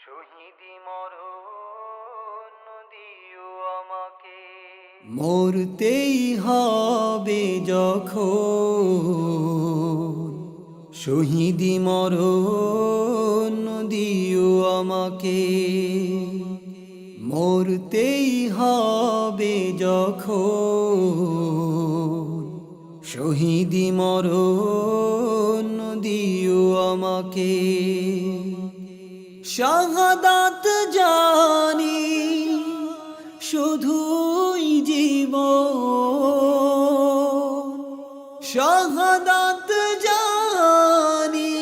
শহীদি মরণ দিও আমাকে। মরতেই হবে যখন, শহীদি মরণ দিও আমাকে। মরতেই হবে যখন, শহীদি মরণ দিও আমাকে। শাহাদাত জানি শুধুই জীবন, শাহাদাত জানি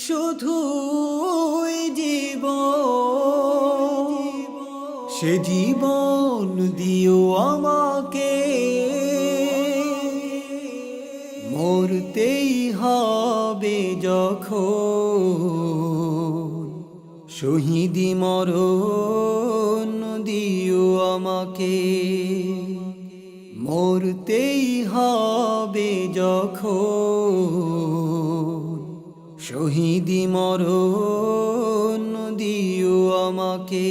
শুধুই জীবন, সে জীবন দিও আমাকে। মরতেই হবে যখন, শহীদি মরণ দিও আমাকে। মরতেই হবে যখন, শহীদি মরণ দিও আমাকে।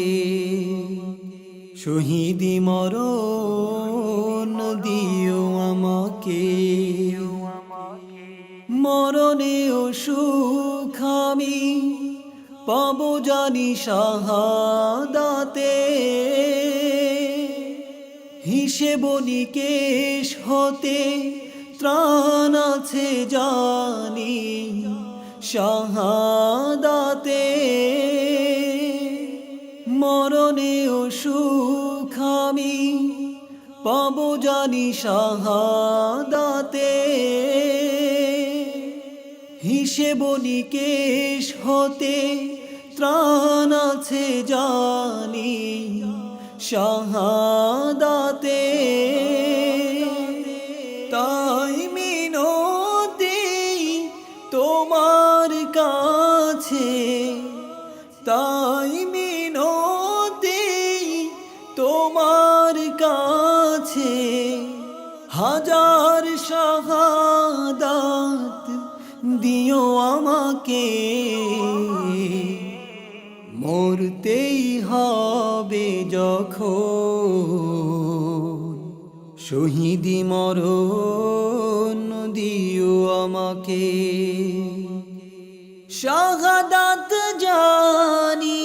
শহীদি মরণ দিও আমাকে। মরণেও সুখ আমি পাবো জানি শাহাদাতে, হিসেব নিকেশ হতে ত্রাণ আছে জানি শাহাদাতে। মরণেও সুখ আমি পাবো জানি শাহাদাতে, হিসেব নিকেশ হতে ত্রাণ আছে জানি শাহাদাতে। তাই মিনতি তোমার কাছে, তাই মিনতি তোমার কাছে, হাজার শাহাদাত দিও আমাকে। মরতেই হবে যখন, শহীদি মরণ দিও আমাকে। শাহাদাত জানি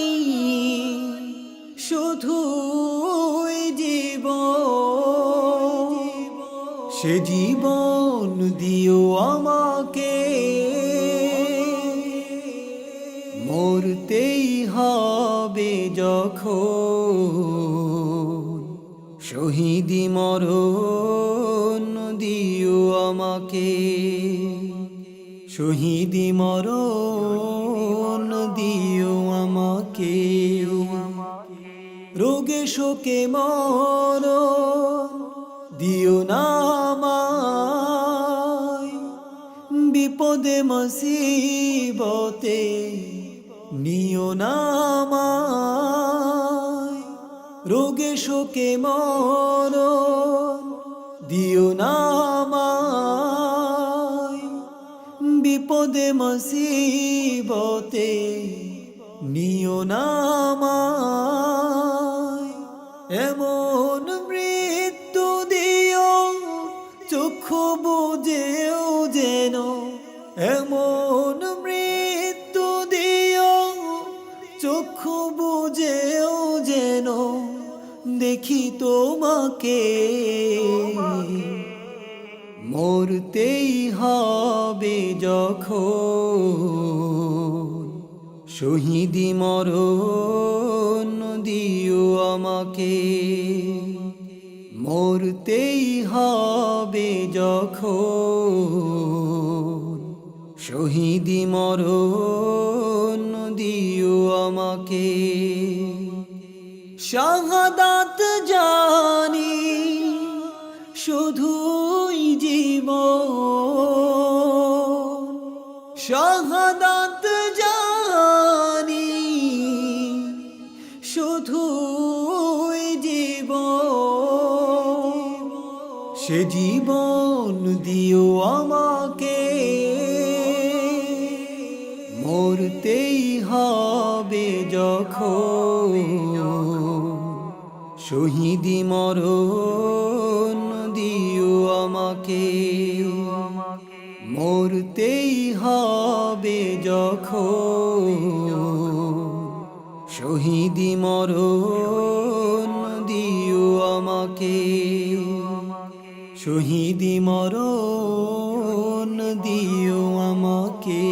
শুধুই জীবন, সে জীবন দিও আমাকে। মরতেই হবে যখন, শহীদি মরণ দিও আমাকে। শহীদি মরণ দিও আমাকে। রোগে শোকে মরণ দিও না আমায়, বিপদে মুসিবতে নিও না আমায়। রোগে শোকে মরণ দিও না আমায়, বিপদে মুসিবতে নিও না আমায়। এমন মৃত্যু দিও চক্ষু বুঝেও যেন, এমন মৃত্যু দিও চক্ষু বুঝেও যেন দেখি তোমাকে। মরতেই হবে যখন, শহীদি মরণ দিও আমাকে। মরতেই হবে যখন, শহীদি মরণ দিও আমাকে। শাহাদাত জানি শুধুই জীবন, শাহাদাত জানি শুধুই জীবন, সে জীবন দিও আমাকে। মরতেই হয় যখন শহীদি মরণ দিও আমাকে মরতেই হবে যখন শহীদি মরণ দিও আমাকে শহীদি মরণ দিও আমাকে